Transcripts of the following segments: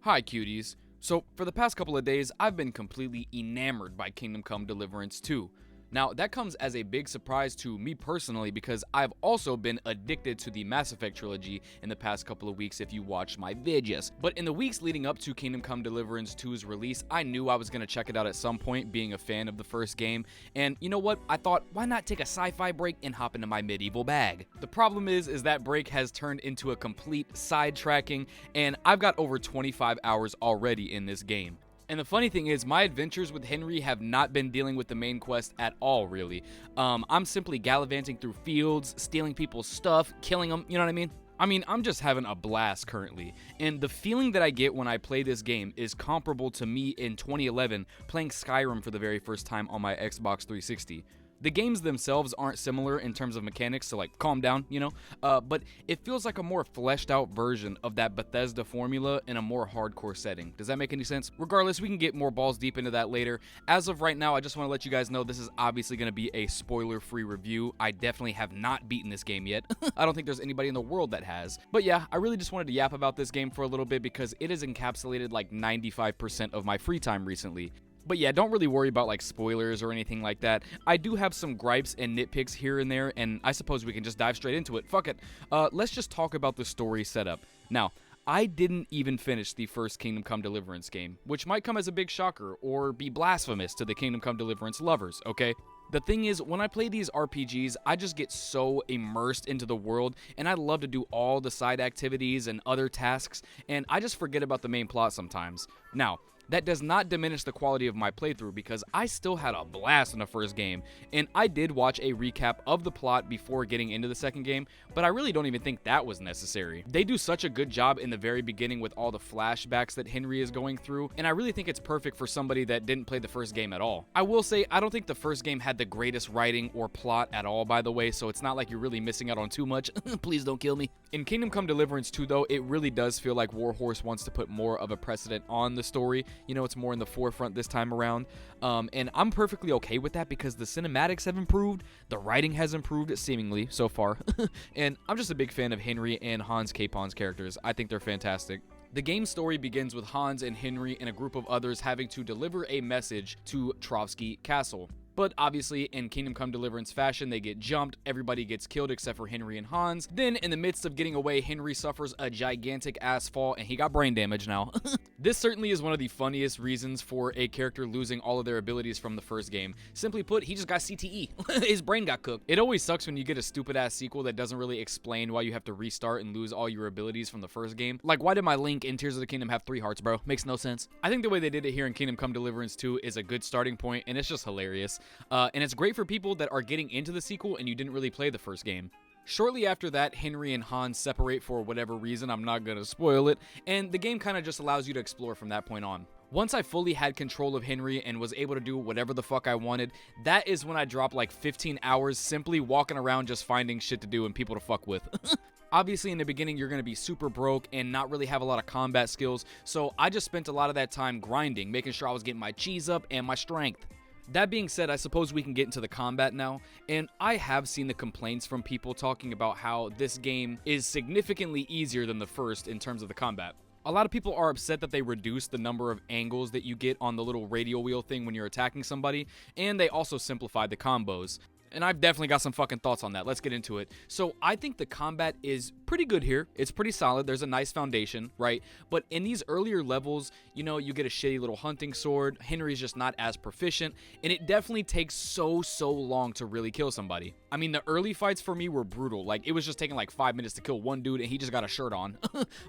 Hi cuties. So for the past couple of days, I've been completely enamored by Kingdom Come Deliverance 2. Now that comes as a big surprise to me personally because I've also been addicted to the Mass Effect trilogy in the past couple of weeks if you watched my vidyas. But in the weeks leading up to Kingdom Come Deliverance 2's release, I knew I was going to check it out at some point being a fan of the first game, and you know what? I thought, why not take a sci-fi break and hop into my medieval bag? The problem is that break has turned into a complete sidetracking, and I've got over 25 hours already in this game. And the funny thing is, my adventures with Henry have not been dealing with the main quest at all, really. I'm simply gallivanting through fields, stealing people's stuff, killing them, you know what I mean? I'm just having a blast currently, and the feeling that I get when I play this game is comparable to me in 2011 playing Skyrim for the very first time on my Xbox 360. The games themselves aren't similar in terms of mechanics, so like calm down, but it feels like a more fleshed out version of that Bethesda formula in a more hardcore setting. Does that make any sense? Regardless, we can get more balls deep into that later. As of right now, I just want to let you guys know this is obviously going to be a spoiler-free review. I definitely have not beaten this game yet. I don't think there's anybody in the world that has. But yeah, I really just wanted to yap about this game for a little bit because it has encapsulated like 95% of my free time recently. But yeah, don't really worry about like spoilers or anything like that. I do have some gripes and nitpicks here and there, and I suppose we can just dive straight into it. Fuck it. Let's just talk about the story setup. Now, I didn't even finish the first Kingdom Come Deliverance game, which might come as a big shocker or be blasphemous to the Kingdom Come Deliverance lovers, okay? The thing is, when I play these RPGs, I just get so immersed into the world, and I love to do all the side activities and other tasks, and I just forget about the main plot sometimes. Now, that does not diminish the quality of my playthrough because I still had a blast in the first game, and I did watch a recap of the plot before getting into the second game, but I really don't even think that was necessary. They do such a good job in the very beginning with all the flashbacks that Henry is going through, and I really think it's perfect for somebody that didn't play the first game at all. I will say, I don't think the first game had the greatest writing or plot at all, by the way, so it's not like you're really missing out on too much. Please don't kill me. In Kingdom Come Deliverance 2, though, it really does feel like Warhorse wants to put more of a precedent on the story. It's more in the forefront this time around, and I'm perfectly okay with that because the cinematics have improved, the writing has improved seemingly so far, and I'm just a big fan of Henry and Hans Capon's characters. I think they're fantastic. The game's story begins with Hans and Henry and a group of others having to deliver a message to Trovsky Castle. But obviously, in Kingdom Come Deliverance fashion, they get jumped, everybody gets killed except for Henry and Hans. Then, in the midst of getting away, Henry suffers a gigantic ass fall, and he got brain damage now. This certainly is one of the funniest reasons for a character losing all of their abilities from the first game. Simply put, he just got CTE. His brain got cooked. It always sucks when you get a stupid-ass sequel that doesn't really explain why you have to restart and lose all your abilities from the first game. Like, why did my Link in Tears of the Kingdom have 3 hearts, bro? Makes no sense. I think the way they did it here in Kingdom Come Deliverance 2 is a good starting point, and it's just hilarious. And it's great for people that are getting into the sequel and you didn't really play the first game. Shortly after that, Henry and Hans separate for whatever reason, I'm not gonna spoil it, and the game kind of just allows you to explore from that point on. Once I fully had control of Henry and was able to do whatever the fuck I wanted, that is when I dropped like 15 hours simply walking around just finding shit to do and people to fuck with. Obviously, in the beginning, you're going to be super broke and not really have a lot of combat skills, so I just spent a lot of that time grinding, making sure I was getting my cheese up and my strength. That being said, I suppose we can get into the combat now, and I have seen the complaints from people talking about how this game is significantly easier than the first in terms of the combat. A lot of people are upset that they reduced the number of angles that you get on the little radial wheel thing when you're attacking somebody, and they also simplified the combos. And I've definitely got some fucking thoughts on that. Let's get into it. So I think the combat is pretty good here. It's pretty solid. There's a nice foundation, right? But in these earlier levels, you get a shitty little hunting sword. Henry's just not as proficient, and it definitely takes so long to really kill somebody. I mean, the early fights for me were brutal. Like, it was just taking like 5 minutes to kill one dude, and he just got a shirt on.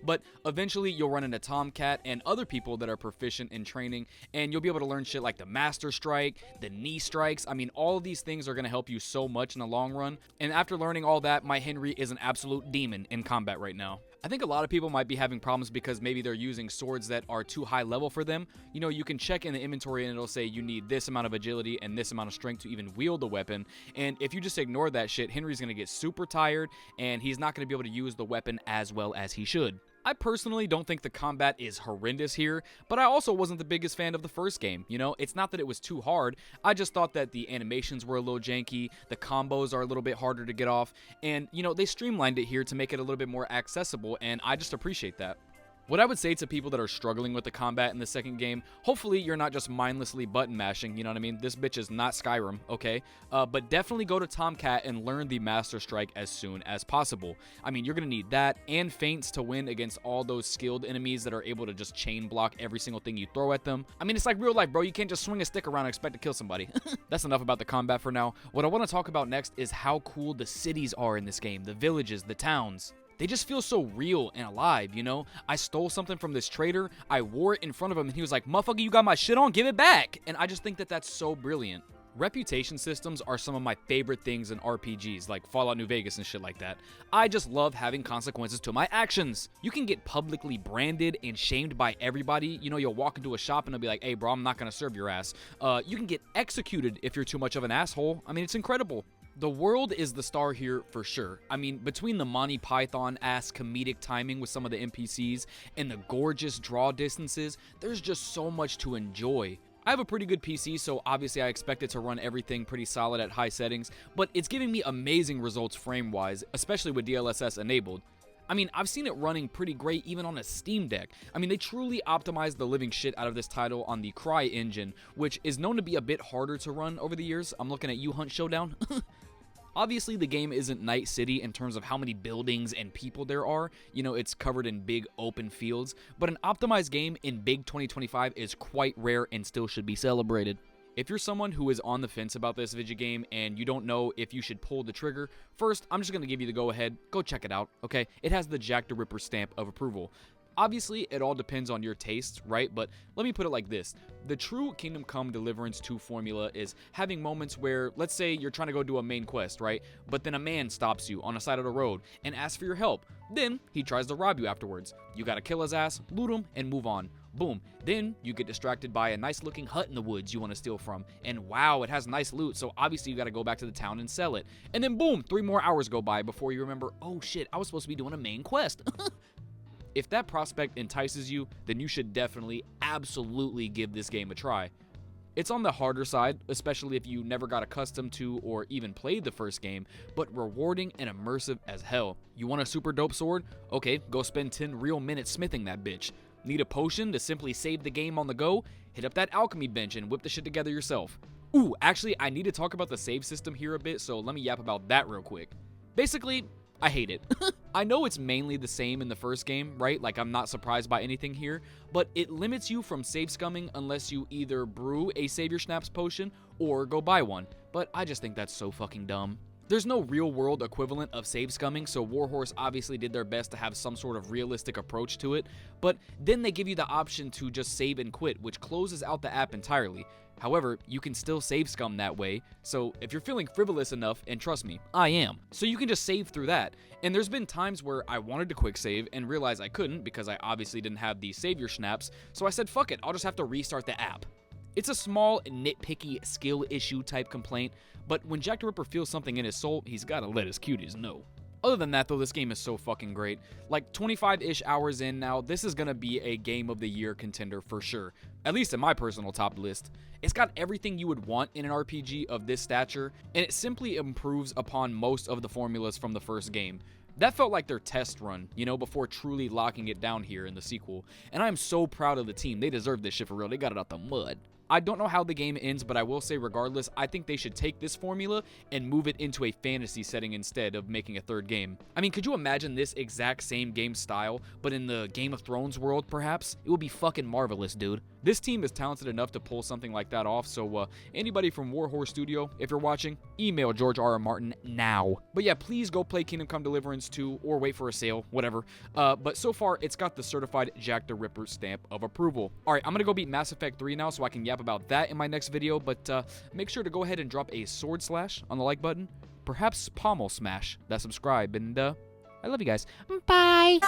But eventually, you'll run into Tomcat and other people that are proficient in training, and you'll be able to learn shit like the Master Strike, the Knee Strikes. I mean, all of these things are going to help you so much in the long run, and after learning all that, my Henry is an absolute demon in combat right now. I think a lot of people might be having problems because maybe they're using swords that are too high level for them. You can check in the inventory and it'll say you need this amount of agility and this amount of strength to even wield the weapon, and if you just ignore that shit, Henry's going to get super tired and he's not going to be able to use the weapon as well as he should. I personally don't think the combat is horrendous here, but I also wasn't the biggest fan of the first game. It's not that it was too hard, I just thought that the animations were a little janky, the combos are a little bit harder to get off, and they streamlined it here to make it a little bit more accessible, and I just appreciate that. What I would say to people that are struggling with the combat in the second game, hopefully you're not just mindlessly button mashing, you know what I mean? This bitch is not Skyrim, okay? But definitely go to Tomcat and learn the Master Strike as soon as possible. I mean, you're gonna need that and feints to win against all those skilled enemies that are able to just chain block every single thing you throw at them. I mean, it's like real life, bro. You can't just swing a stick around and expect to kill somebody. That's enough about the combat for now. What I want to talk about next is how cool the cities are in this game, the villages, the towns. They just feel so real and alive, you know? I stole something from this trader, I wore it in front of him, and he was like, motherfucker, you got my shit on? Give it back! And I just think that that's so brilliant. Reputation systems are some of my favorite things in RPGs, like Fallout New Vegas and shit like that. I just love having consequences to my actions. You can get publicly branded and shamed by everybody. You know, you'll walk into a shop and they'll be like, hey bro, I'm not gonna serve your ass. You can get executed if you're too much of an asshole. I mean, it's incredible. The world is the star here for sure. I mean, between the Monty Python-ass comedic timing with some of the NPCs and the gorgeous draw distances, there's just so much to enjoy. I have a pretty good PC, so obviously I expect it to run everything pretty solid at high settings, but it's giving me amazing results frame-wise, especially with DLSS enabled. I mean, I've seen it running pretty great even on a Steam Deck. I mean, they truly optimized the living shit out of this title on the Cry engine, which is known to be a bit harder to run over the years. I'm looking at you, Hunt Showdown. Obviously, the game isn't Night City in terms of how many buildings and people there are. You know, it's covered in big open fields. But an optimized game in big 2025 is quite rare and still should be celebrated. If you're someone who is on the fence about this video game and you don't know if you should pull the trigger, first, I'm just going to give you the go-ahead. Go check it out, okay? It has the Jack the Ripper stamp of approval. Obviously, it all depends on your tastes, right? But let me put it like this. The true Kingdom Come Deliverance 2 formula is having moments where, let's say you're trying to go do a main quest, right? But then a man stops you on the side of the road and asks for your help. Then he tries to rob you afterwards. You gotta kill his ass, loot him, and move on. Boom. Then you get distracted by a nice looking hut in the woods you want to steal from. And wow, it has nice loot, so obviously you gotta go back to the town and sell it. And then boom, 3 more hours go by before you remember, oh shit, I was supposed to be doing a main quest. If that prospect entices you, then you should definitely, absolutely give this game a try. It's on the harder side, especially if you never got accustomed to or even played the first game, but rewarding and immersive as hell. You want a super dope sword? Okay, go spend 10 real minutes smithing that bitch. Need a potion to simply save the game on the go? Hit up that alchemy bench and whip the shit together yourself. Ooh, actually, I need to talk about the save system here a bit, so let me yap about that real quick. Basically, I hate it. I know it's mainly the same in the first game, right? Like, I'm not surprised by anything here, but it limits you from save scumming unless you either brew a Save Your Snaps potion or go buy one. But I just think that's so fucking dumb. There's no real-world equivalent of save scumming, so Warhorse obviously did their best to have some sort of realistic approach to it, but then they give you the option to just save and quit, which closes out the app entirely. However, you can still save scum that way, so if you're feeling frivolous enough, and trust me, I am, so you can just save through that. And there's been times where I wanted to quick save and realized I couldn't because I obviously didn't have the Save Your Snaps, so I said fuck it, I'll just have to restart the app. It's a small, nitpicky, skill issue type complaint, but when Jack the Ripper feels something in his soul, he's gotta let his cuties know. Other than that, though, this game is so fucking great. Like, 25-ish hours in now, this is gonna be a Game of the Year contender for sure. At least in my personal top list. It's got everything you would want in an RPG of this stature, and it simply improves upon most of the formulas from the first game. That felt like their test run, you know, before truly locking it down here in the sequel. And I'm so proud of the team. They deserve this shit for real. They got it out the mud. I don't know how the game ends, but I will say regardless, I think they should take this formula and move it into a fantasy setting instead of making a third game. I mean, could you imagine this exact same game style, but in the Game of Thrones world, perhaps? It would be fucking marvelous, dude. This team is talented enough to pull something like that off, so anybody from Warhorse Studio, if you're watching, email George R. R. Martin now. But yeah, please go play Kingdom Come Deliverance 2, or wait for a sale, whatever. But so far, it's got the certified Jack the Ripper stamp of approval. Alright, I'm gonna go beat Mass Effect 3 now so I can yap about that in my next video, but make sure to go ahead and drop a sword slash on the like button, perhaps pommel smash that subscribe, and I love you guys. Bye!